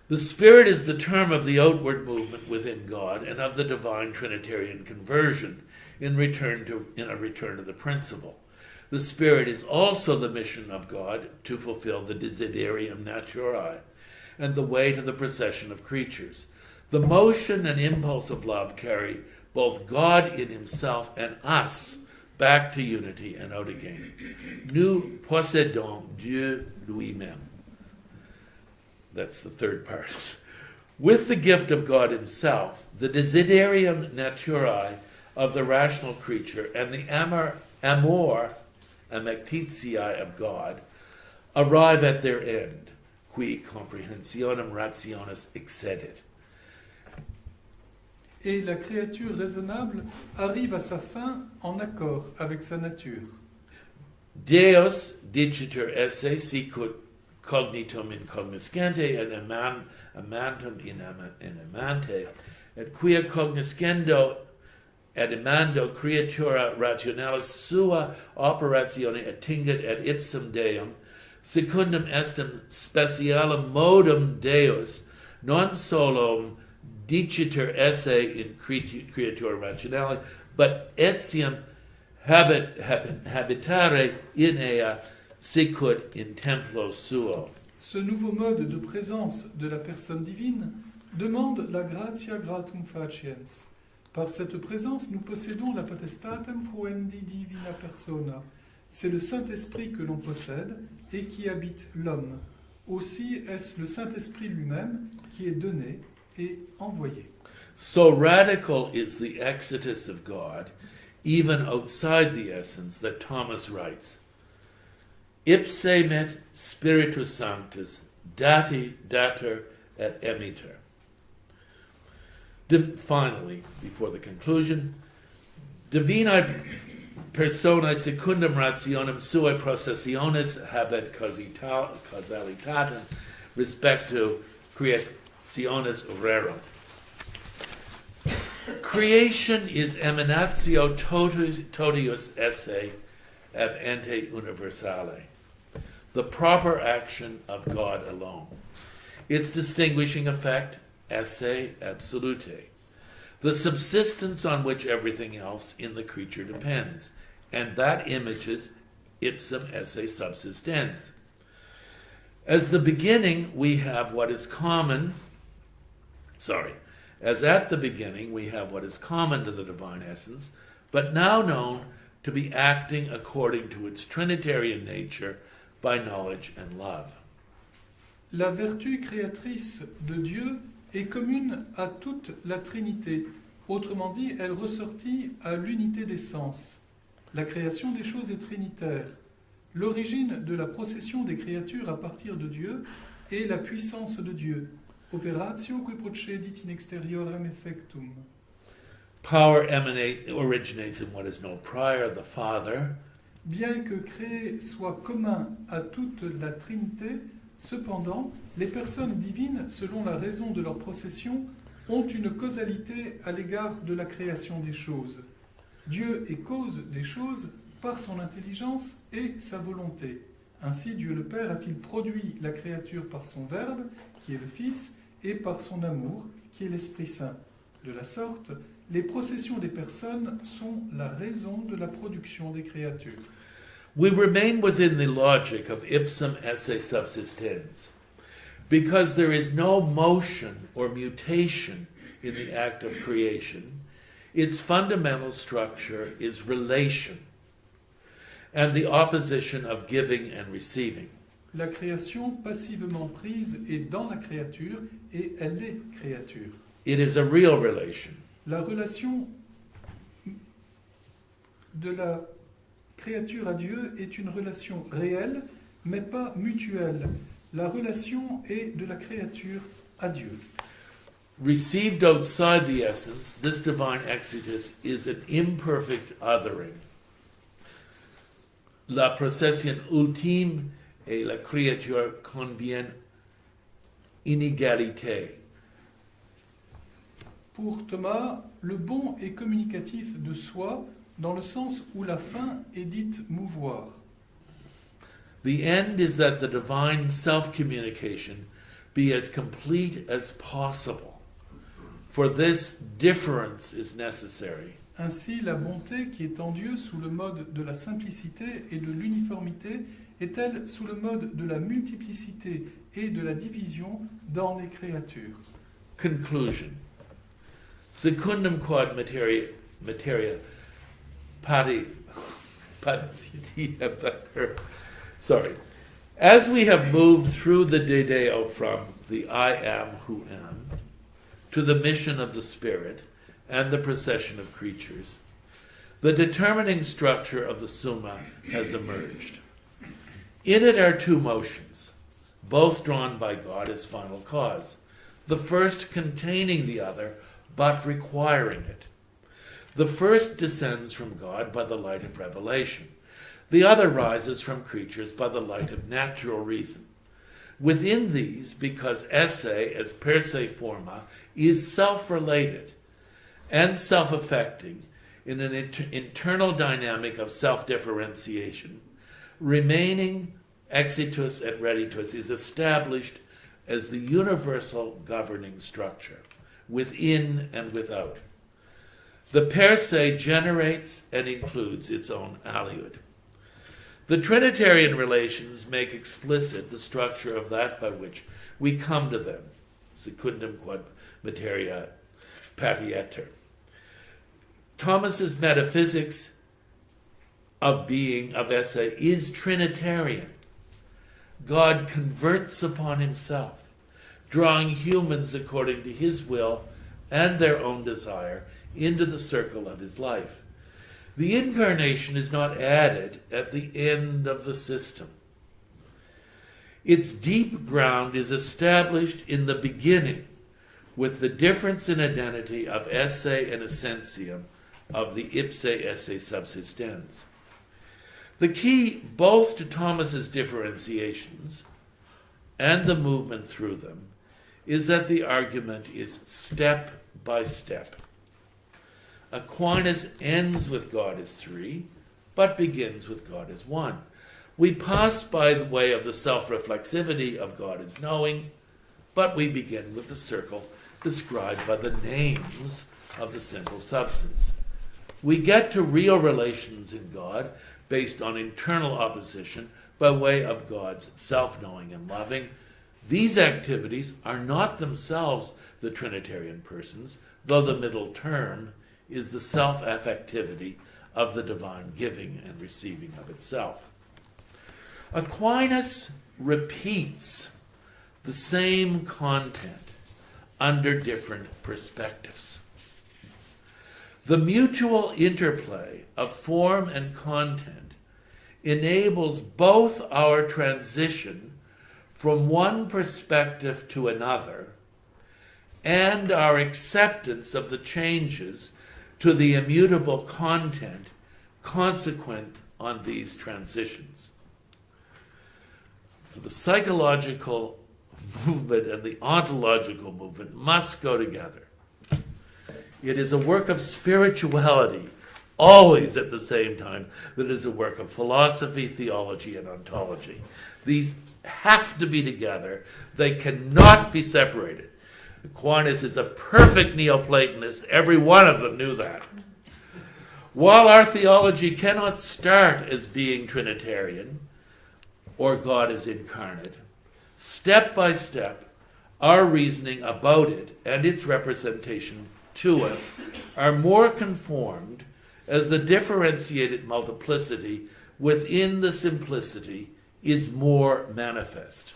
The Spirit is the term of the outward movement within God and of the divine Trinitarian conversion in a return to the principle. The Spirit is also the mission of God to fulfill the desiderium naturae and the way to the procession of creatures. The motion and impulse of love carry both God in himself and us back to unity and out again. Nous possédons Dieu lui-même. That's the third part. With the gift of God himself, the desiderium naturae of the rational creature and the amor amictitiae of God arrive at their end, qui comprehensionem rationis excedit. Et la créature raisonnable arrive à sa fin en accord avec sa nature. Deus dicitur esse sicut cognitum in cognoscente et amantum in amante, et quia cognoscendo et amando creatura rationalis sua operatione attingit et ipsum Deum, secundum estem specialem modum Deus, non solum dicitur esse in creatura rationale, but etiam habitare in ea sicut in templo suo. Ce nouveau mode de présence de la personne divine demande la gratia gratum faciens. Par cette présence, nous possédons la potestatem fruendi divina persona. C'est le Saint-Esprit que l'on possède et qui habite l'homme. Aussi est-ce le Saint-Esprit lui-même qui est donné et envoyé. So radical is the exitus of God, even outside the essence, that Thomas writes, Ipse met Spiritus Sanctus, dati, dater, et emiter. Finally, before the conclusion, divinae personae secundum rationem suae processionis habet causalitatem respectu creationis rerum. Creation is emanatio totius esse ab ente universale. the proper action of God alone. Its distinguishing effect, esse absolute, the subsistence on which everything else in the creature depends, and that images ipsum esse subsistens. As the beginning we have what is common, as at the beginning we have what is common to the divine essence, but now known to be acting according to its Trinitarian nature by knowledge and love. La vertu créatrice de Dieu est commune à toute la Trinité. Autrement dit, elle ressortit à l'unité des sens. La création des choses est trinitaire. L'origine de la procession des créatures à partir de Dieu est la puissance de Dieu. Operatio qui procedit in exteriorem effectum. Power originates in what is known prior, the Father. Bien que créé soit commun à toute la Trinité, cependant, les personnes divines, selon la raison de leur procession, ont une causalité à l'égard de la création des choses. Dieu est cause des choses par son intelligence et sa volonté. Ainsi, Dieu le Père a-t-il produit la créature par son Verbe, qui est le Fils, et par son amour, qui est l'Esprit Saint. De la sorte, les processions des personnes sont la raison de la production des créatures. We remain within the logic of ipsum esse subsistens, because there is no motion or mutation in the act of creation. Its fundamental structure is relation and the opposition of giving and receiving. La création passivement prise est dans la créature et elle est créature. It is a real relation. La relation de la créature à Dieu est une relation réelle, mais pas mutuelle. La relation est de la créature à Dieu. Received outside the essence, this divine exitus is an imperfect othering. La procession ultime et la créature conviennent inégalité. Pour Thomas, le bon est communicatif de soi dans le sens où la fin est dite mouvoir. The end is that the divine self-communication be as complete as possible. For this, difference is necessary. Ainsi, la bonté qui est en Dieu sous le mode de la simplicité et de l'uniformité est-elle sous le mode de la multiplicité et de la division dans les créatures. Conclusion. Secundum quod materia Sorry. As we have moved through the De Deo from the I am who am to the mission of the Spirit and the procession of creatures, the determining structure of the Summa has emerged. In it are two motions, both drawn by God as final cause, the first containing the other, but requiring it. The first descends from God by the light of revelation. The other rises from creatures by the light of natural reason. Within these, because esse as per se forma is self-related and self-affecting in an internal dynamic of self-differentiation, remaining exitus et reditus is established as the universal governing structure, within and without. The per se generates and includes its own aliud. The Trinitarian relations make explicit the structure of that by which we come to them, secundum quod materia patieter. Thomas's metaphysics of being, of esse, is Trinitarian. God converts upon himself, drawing humans according to his will and their own desire into the circle of his life. The incarnation is not added at the end of the system. Its deep ground is established in the beginning with the difference in identity of esse and essentium of the ipse esse subsistens. The key both to Thomas's differentiations and the movement through them is that the argument is step by step. Aquinas ends with God as three, but begins with God as one. We pass by the way of the self-reflexivity of God is knowing, but we begin with the circle described by the names of the simple substance. We get to real relations in God based on internal opposition by way of God's self-knowing and loving. These activities are not themselves the Trinitarian persons, though the middle term is the self-affectivity of the divine giving and receiving of itself. Aquinas repeats the same content under different perspectives. The mutual interplay of form and content enables both our transition from one perspective to another and our acceptance of the changes to the immutable content consequent on these transitions. So the psychological movement and the ontological movement must go together. It is a work of spirituality, always at the same time, that is a work of philosophy, theology, and ontology. These have to be together. They cannot be separated. Aquinas is a perfect Neoplatonist. Every one of them knew that. While our theology cannot start as being Trinitarian, or God is incarnate, step by step, our reasoning about it and its representation to us are more conformed as the differentiated multiplicity within the simplicity is more manifest.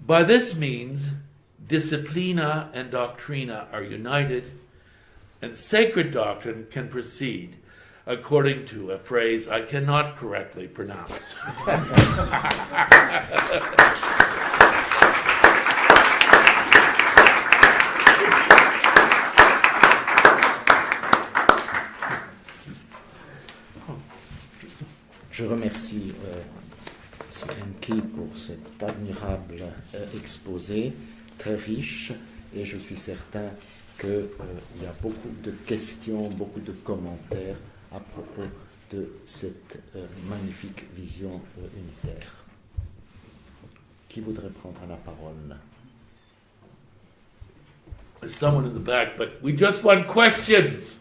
By this means, disciplina and doctrina are united, and sacred doctrine can proceed according to a phrase I cannot correctly pronounce. Je remercie M. Hankey pour cet admirable exposé, très riche, et je suis certain qu'il y a beaucoup de questions, beaucoup de commentaires à propos de cette magnifique vision unitaire. Qui voudrait prendre la parole? There's someone in the back, but we just want questions.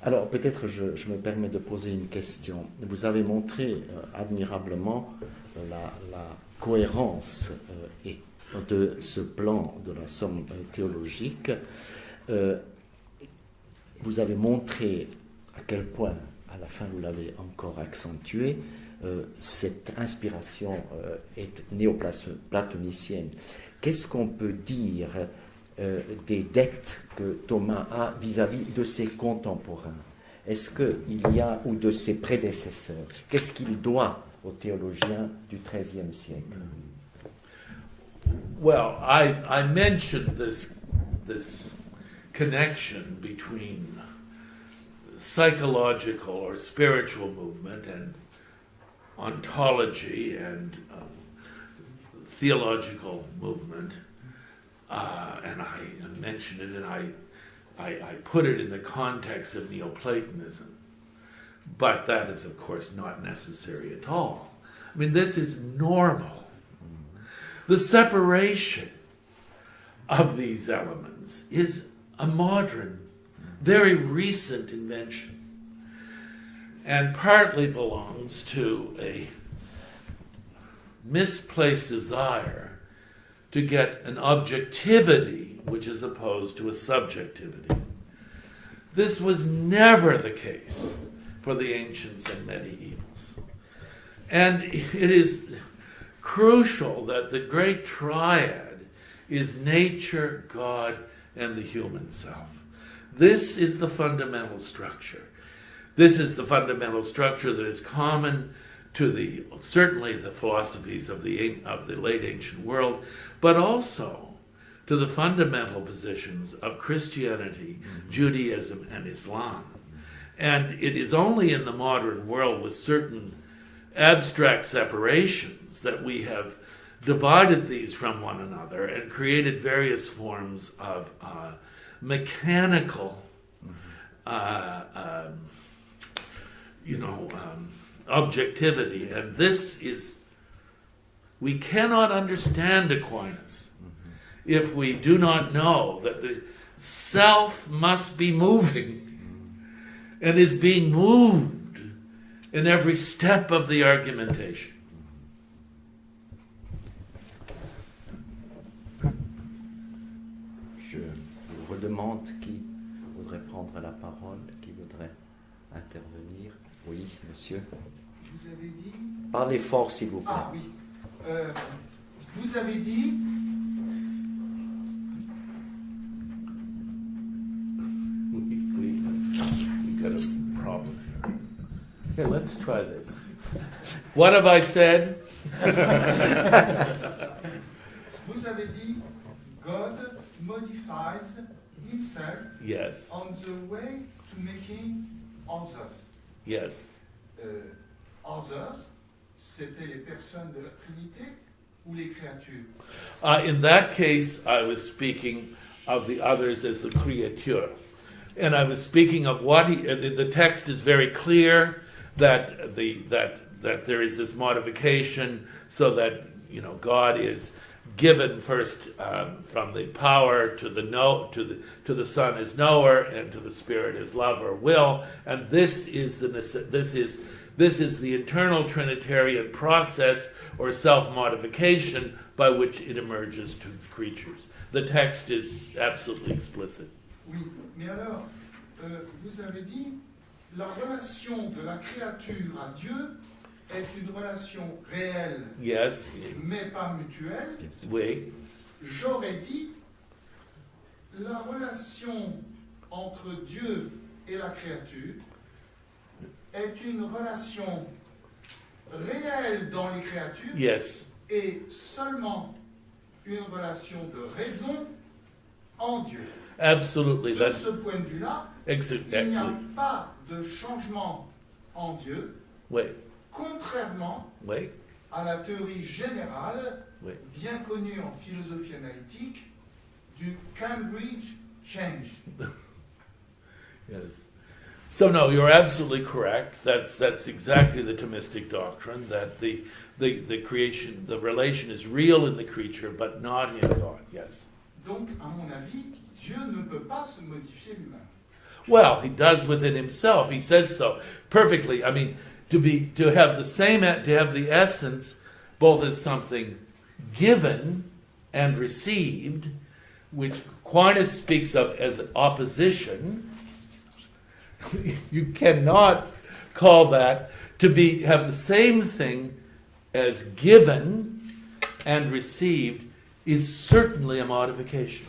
Alors peut-être je me permets de poser une question. Vous avez montré admirablement la cohérence de ce plan de la Somme théologique. Vous avez montré à quel point, à la fin vous l'avez encore accentué, cette inspiration est néoplatonicienne. Qu'est-ce qu'on peut dire des dettes que Thomas a vis-à-vis de ses contemporains? Est-ce qu'il y a, ou de ses prédécesseurs, qu'est-ce qu'il doit aux théologiens du XIIIe siècle? Well, I mentioned this connection between psychological or spiritual movement and ontology and theological movement. And I mentioned it, and I put it in the context of Neoplatonism. But that is, of course, not necessary at all. I mean, this is normal. The separation of these elements is a modern, very recent invention, and partly belongs to a misplaced desire to get an objectivity which is opposed to a subjectivity. This was never the case for the ancients and medievals. And it is crucial that the great triad is nature, God, and the human self. This is the fundamental structure. This is the fundamental structure that is common to certainly the philosophies of the late ancient world, but also to the fundamental positions of Christianity, Judaism, and Islam. And it is only in the modern world with certain abstract separations that we have divided these from one another and created various forms of mechanical objectivity. And this is, we cannot understand Aquinas if we do not know that the self must be moving and is being moved in every step of the argumentation. Je vous redemande qui voudrait prendre la parole, qui voudrait intervenir. Oui, monsieur. Vous avez dit... Parlez fort, s'il vous plaît. Ah oui. Vous avez dit... We got a problem here. Here, let's try this. What have I said? Vous avez dit, God modifies himself Yes, on the way to making others. yes. Others, c'était les personnes de la Trinité ou les créatures? In that case, I was speaking of the others as the créature. And I was speaking of what the text is very clear that that there is this modification so that, God is given first from the power to the Son as knower and to the Spirit as lover will, and this is the internal Trinitarian process or self-modification by which it emerges to the creatures. The text is absolutely explicit. Oui, mais alors, vous avez dit, la relation de la créature à Dieu est une relation réelle, Yes, mais pas mutuelle. oui, J'aurais dit, la relation entre Dieu et la créature est une relation réelle dans les créatures yes, et seulement une relation de raison en Dieu. absolutely. De That's ce point de vue-là, il n'y a excellent. pas de changement en Dieu, Oui, contrairement oui, à la théorie générale, oui. bien connue en philosophie analytique, du Cambridge Change. Yes. So no, you're absolutely correct. That's exactly the Thomistic doctrine, that the creation, the relation is real in the creature, but not in God. Yes. Donc, à mon avis, Dieu ne peut pas se modifier lui-même. Well, he does within himself. He says so perfectly. I mean, to have the essence both as something given and received, which Aquinas speaks of as opposition. You cannot call that to have the same thing as given and received is certainly a modification.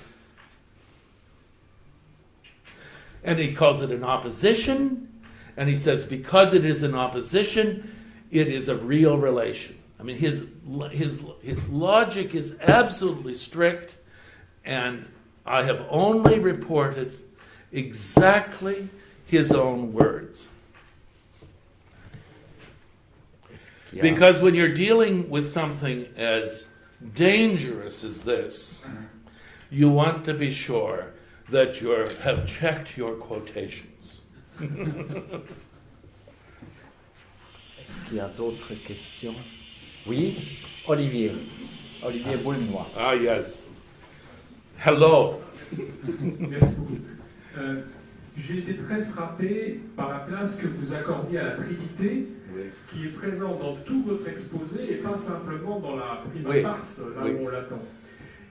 And he calls it an opposition, and he says because it is an opposition, it is a real relation. I mean, his logic is absolutely strict, and I have only reported exactly his own words. Because when you're dealing with something as dangerous as this, you want to be sure that you have checked your quotations. Est-ce qu'il y a d'autres questions? Oui, Olivier Boulnois. Ah, yes. Hello. Merci beaucoup. J'ai été très frappé par la place que vous accordiez à la Trinité, qui est présente dans tout votre exposé et pas simplement dans la prima pars, là où on l'attend.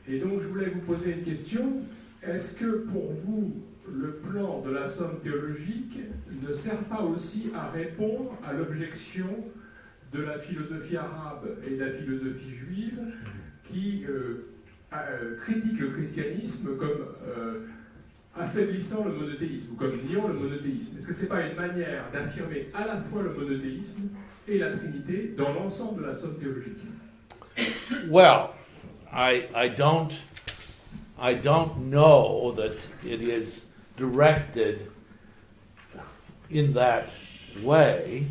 Et donc je voulais vous poser une question. Est-ce que pour vous, le plan de la Somme théologique ne sert pas aussi à répondre à l'objection de la philosophie arabe et de la philosophie juive qui critiquent le christianisme comme affaiblissant le monothéisme ou comme niant le monothéisme? Est-ce que ce n'est pas une manière d'affirmer à la fois le monothéisme et la Trinité dans l'ensemble de la Somme théologique? Well, I don't know that it is directed in that way,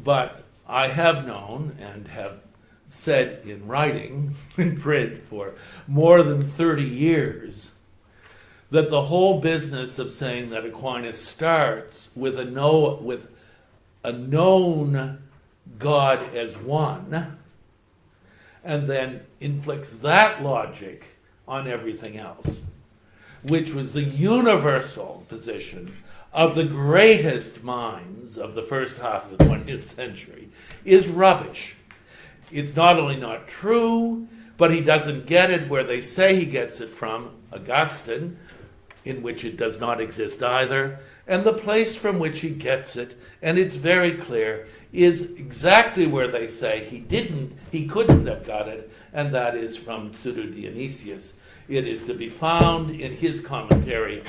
but I have known and have said in writing, in print, for more than 30 years, that the whole business of saying that Aquinas starts with a known God as one, and then inflicts that logic on everything else, which was the universal position of the greatest minds of the first half of the 20th century, is rubbish. It's not only not true, but he doesn't get it where they say he gets it from, Augustine, in which it does not exist either, and the place from which he gets it, and it's very clear, is exactly where they say he couldn't have got it, and that is from Pseudo-Dionysius. It is to be found in his commentary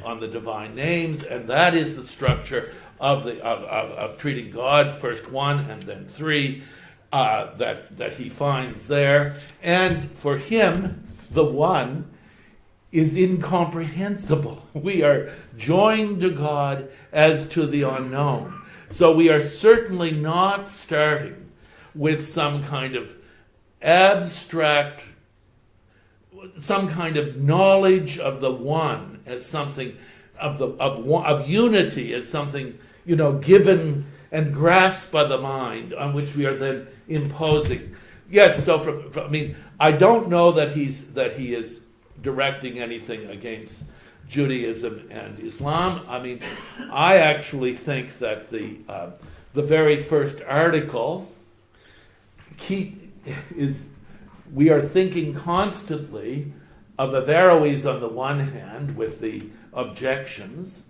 on the divine names, and that is the structure of treating God first one and then three that he finds there. And for him, the one is incomprehensible. We are joined to God as to the unknown. So we are certainly not starting with some kind of abstract, some kind of knowledge of the one as something of unity as something given and grasped by the mind on which we are then imposing. Yes, so I don't know that he is directing anything against Judaism and Islam. I actually think that the very first article we are thinking constantly of Averroes on the one hand with the objections,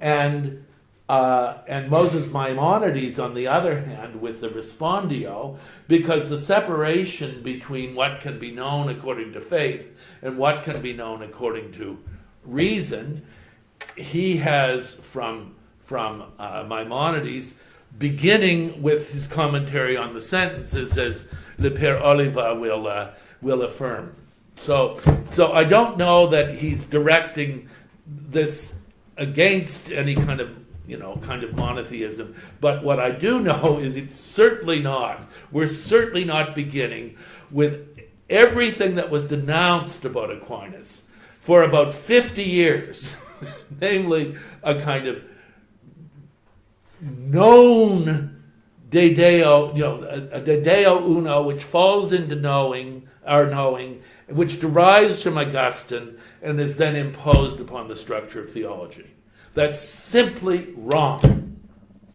and Moses Maimonides on the other hand with the respondio, because the separation between what can be known according to faith and what can be known according to reason, he has from Maimonides, beginning with his commentary on the sentences, as Le Père Oliva will affirm. So I don't know that he's directing this against any kind of monotheism. But what I do know is we're certainly not beginning with everything that was denounced about Aquinas for about 50 years, namely a kind of known de Deo, a de Deo uno, which falls into knowing, which derives from Augustine and is then imposed upon the structure of theology. That's simply wrong.